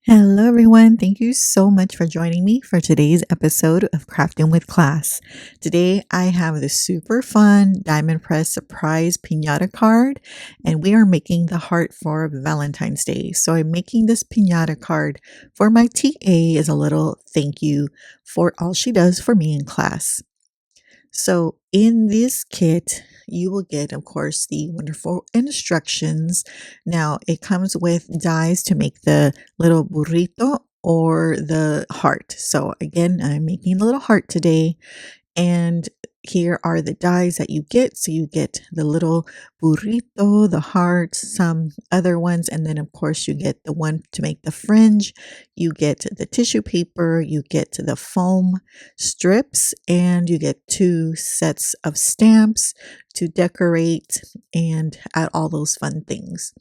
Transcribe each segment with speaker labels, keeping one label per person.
Speaker 1: Hello, everyone. Thank you so much for joining me for today's episode of Crafting with Class. Today, I have the super fun Diamond Press Surprise Piñata card, and we are making the heart for Valentine's Day. So, I'm making this Piñata card for my TA as a little thank you for all she does for me in class. So, in this kit, you will get, of course, the wonderful instructions. Now, it comes with dies to make the little burrito or the heart. So, again, I'm making the little heart today. And here are the dies that you get. So you get the little burrito, the heart, some other ones, and then of course you get the one to make the fringe. You get the tissue paper, you get the foam strips, and you get 2 sets of stamps to decorate and add all those fun things.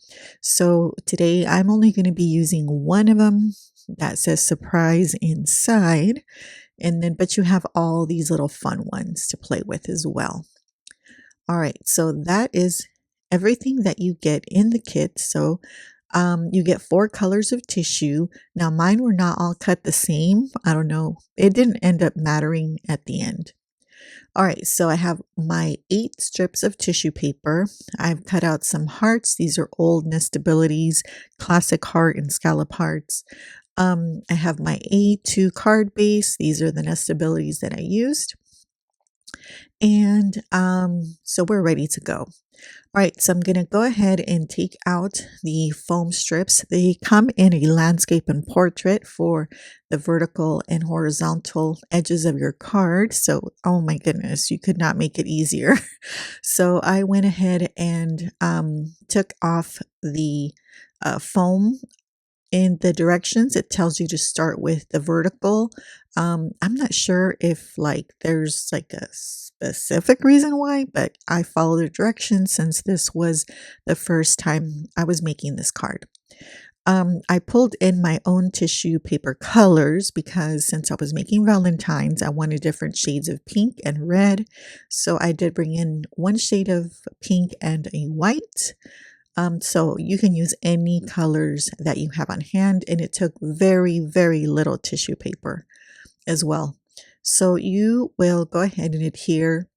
Speaker 1: So today I'm only going to be using one of them that says surprise inside. And then, but you have all these little fun ones to play with as well. All right, so that is everything that you get in the kit. So you get 4 colors of tissue. Now, mine were not all cut the same. I don't know. It didn't end up mattering at the end. All right, so I have my 8 strips of tissue paper. I've cut out some hearts. These are old Nestabilities, classic heart and scallop hearts. I have my A2 card base. These are the Nestabilities that I used. And so we're ready to go. All right, so I'm going to go ahead and take out the foam strips. They come in a landscape and portrait for the vertical and horizontal edges of your card. So, oh my goodness, you could not make it easier. So I went ahead and took off the foam. In the directions, it tells you to start with the vertical. I'm not sure if there's like a specific reason why, but I follow the directions since this was the first time I was making this card. I pulled in my own tissue paper colors because since I was making Valentine's, I wanted different shades of pink and red. So I did bring in 1 shade of pink and a white. So you can use any colors that you have on hand, and it took very, very little tissue paper as well. So you will go ahead and adhere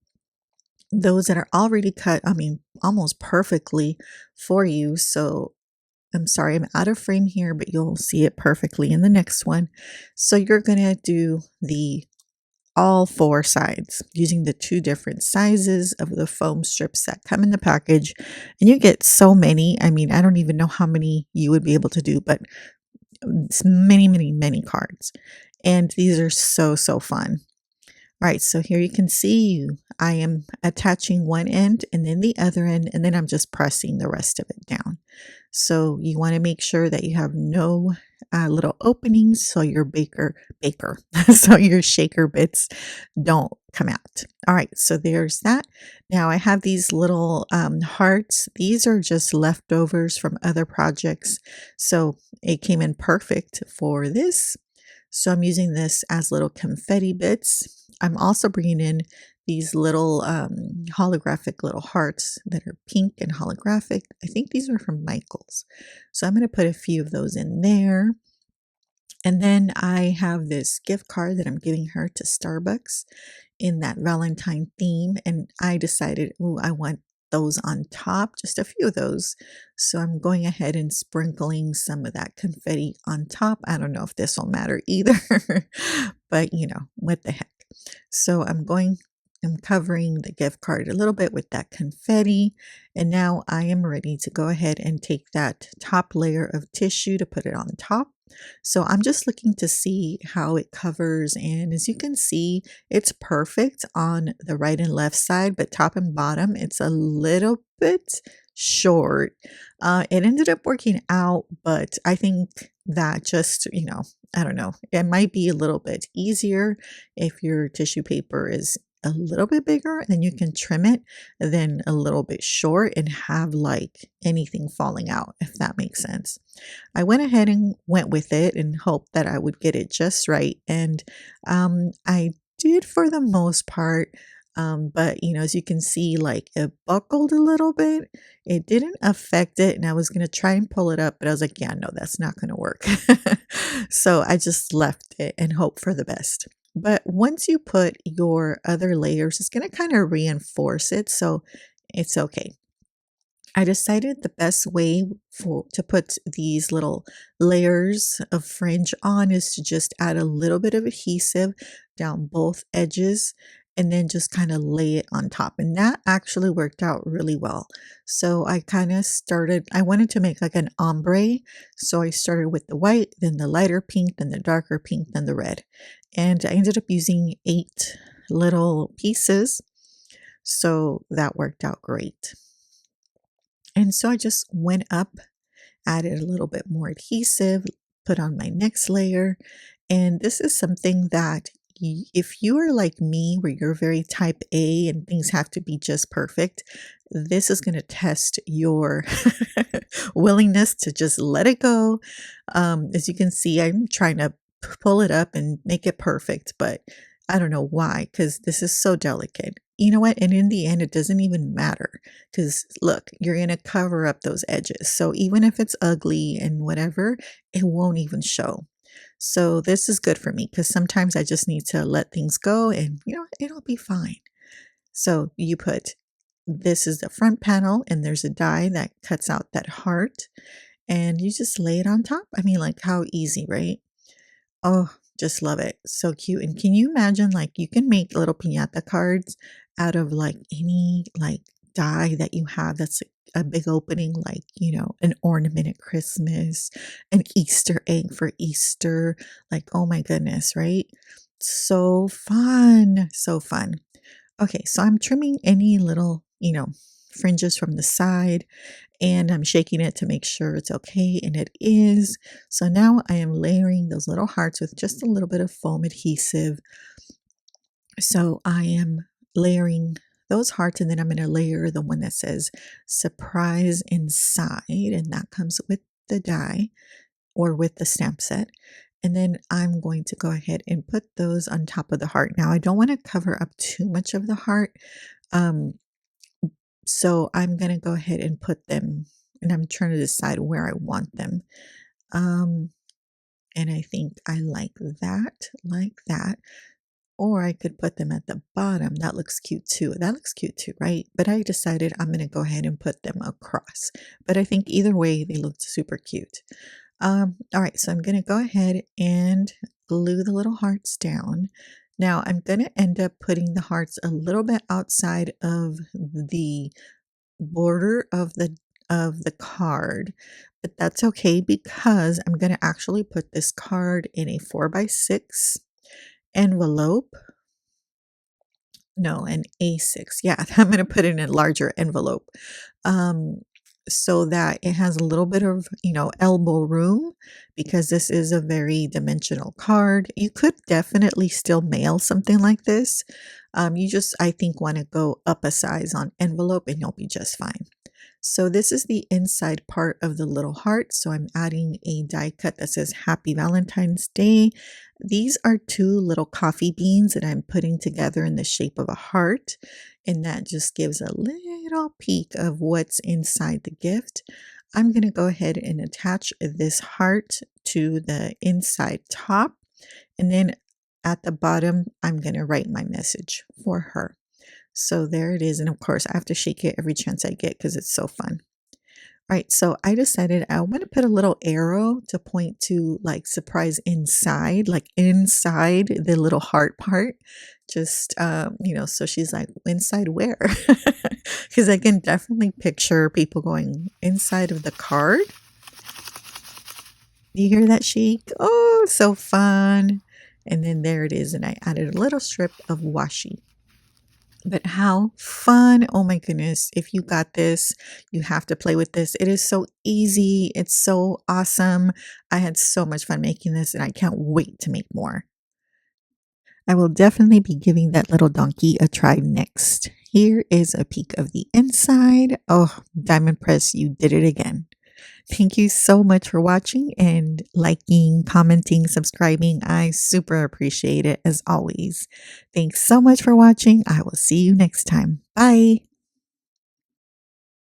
Speaker 1: those that are already cut, almost perfectly for you. So I'm sorry, I'm out of frame here, but you'll see it perfectly in the next one. So you're going to do all 4 sides using the 2 different sizes of the foam strips that come in the package. And you get so many. I don't even know how many you would be able to do, but it's many, many, many cards. And these are so, so fun. All right, so here you can see I am attaching one end and then the other end, and then I'm just pressing the rest of it down. So you want to make sure that you have no little openings so your so your shaker bits don't come out. All right, so there's that. Now I have these little hearts. These are just leftovers from other projects. So it came in perfect for this. So I'm using this as little confetti bits. I'm also bringing in these little holographic little hearts that are pink and holographic. I think these are from Michael's. So I'm going to put a few of those in there. And then I have this gift card that I'm giving her to Starbucks in that Valentine theme. And I decided, I want those on top, just a few of those. So I'm going ahead and sprinkling some of that confetti on top. I don't know if this will matter either, but what the heck. So I'm covering the gift card a little bit with that confetti. And now I am ready to go ahead and take that top layer of tissue to put it on top. So I'm just looking to see how it covers. And as you can see, it's perfect on the right and left side, but top and bottom, it's a little bit short. It ended up working out, but I think that just, I don't know, it might be a little bit easier if your tissue paper is a little bit bigger, then you can trim it, then a little bit short and have anything falling out, if that makes sense. I went ahead and went with it and hoped that I would get it just right. And I did for the most part. But as you can see, it buckled a little bit. It didn't affect it, and I was going to try and pull it up, but I was like, yeah, no, that's not going to work. So I just left it and hope for the best. But once you put your other layers, it's going to kind of reinforce it. So it's okay. I decided the best way to put these little layers of fringe on is to just add a little bit of adhesive down both edges and then just kind of lay it on top. And that actually worked out really well. So I kind of started, I wanted to make like an ombre. So I started with the white, then the lighter pink, then the darker pink, then the red. And I ended up using 8 little pieces. So that worked out great. And so I just went up, added a little bit more adhesive, put on my next layer. And this is something that if you are like me, where you're very type A and things have to be just perfect, this is going to test your willingness to just let it go. As you can see, I'm trying to pull it up and make it perfect, but I don't know why, because this is so delicate. You know what? And in the end, it doesn't even matter because look, you're going to cover up those edges. So even if it's ugly and whatever, it won't even show. So this is good for me because sometimes I just need to let things go and, it'll be fine. So you put, this is the front panel and there's a die that cuts out that heart and you just lay it on top. I mean, like how easy, right? Oh, just love it. So cute. And can you imagine, like, you can make little piñata cards out of like any like die that you have that's a big opening, like, an ornament at Christmas, an Easter egg for Easter. Like, oh my goodness, right? So fun. So fun. Okay, so I'm trimming any little, fringes from the side and I'm shaking it to make sure it's okay, and it is. So now I am layering those little hearts with just a little bit of foam adhesive. So I am layering those hearts, and then I'm going to layer the one that says surprise inside, and that comes with the die or with the stamp set. And then I'm going to go ahead and put those on top of the heart. Now I don't want to cover up too much of the heart. So I'm going to go ahead and put them, and I'm trying to decide where I want them. And I think I like that. Or I could put them at the bottom. That looks cute too. That looks cute too, right? But I decided I'm going to go ahead and put them across. But I think either way, they looked super cute. All right, so I'm going to go ahead and glue the little hearts down. Now I'm going to end up putting the hearts a little bit outside of the border of the card, but that's okay because I'm going to actually put this card in a 4x6 envelope. No, an A6. Yeah, I'm going to put it in a larger envelope. So that it has a little bit of, elbow room because this is a very dimensional card. You could definitely still mail something like this. You just, I think, want to go up a size on envelope and you'll be just fine. So this is the inside part of the little heart. So I'm adding a die cut that says Happy Valentine's Day. These are 2 little coffee beans that I'm putting together in the shape of a heart. And that just gives a little peek of what's inside the gift. I'm going to go ahead and attach this heart to the inside top. And then at the bottom, I'm going to write my message for her. So there it is. And of course, I have to shake it every chance I get because it's so fun. All right, so I decided I want to put a little arrow to point to like surprise inside, like inside the little heart part. Just, so she's like, inside where? Because I can definitely picture people going inside of the card. Do you hear that shake? Oh, so fun. And then there it is. And I added a little strip of washi. But how fun. Oh my goodness. If you got this, you have to play with this. It is so easy. It's so awesome. I had so much fun making this and I can't wait to make more. I will definitely be giving that little donkey a try next. Here is a peek of the inside. Oh, Diamond Press, you did it again. Thank you so much for watching and liking, commenting, subscribing. I super appreciate it as always. Thanks so much for watching. I will see you next time. Bye.